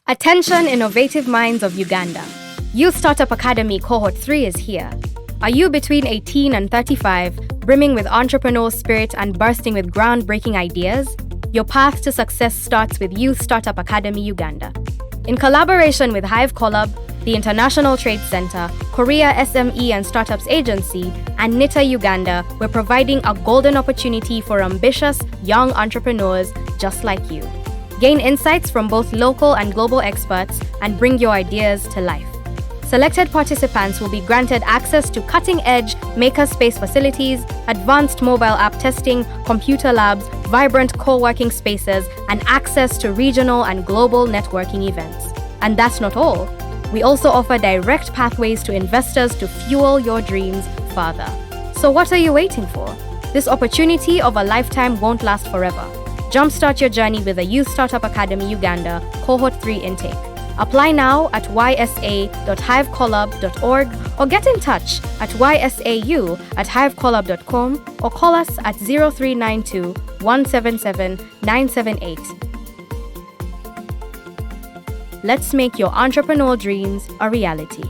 Attention innovative minds of Uganda. Youth Startup Academy Cohort 3 is here. Are you between 18 and 35, brimming with entrepreneurial spirit and bursting with groundbreaking ideas? Your path to success starts with Youth Startup Academy Uganda. In collaboration with Hive Collab, the International Trade Center, Korea SME and Startups Agency, and NITA Uganda, we're providing a golden opportunity for ambitious, young entrepreneurs just like you. Gain insights from both local and global experts and bring your ideas to life. Selected participants will be granted access to cutting-edge makerspace facilities, advanced mobile app testing, computer labs, vibrant co-working spaces, and access to regional and global networking events. And that's not all. We also offer direct pathways to investors to fuel your dreams further. So what are you waiting for? This opportunity of a lifetime won't last forever. Jumpstart your journey with the Youth Startup Academy Uganda Cohort 3 intake. Apply now at ysa.hivecollab.org or get in touch at ysau@hivecollab.com or call us at 0392 177 978. Let's make your entrepreneurial dreams a reality.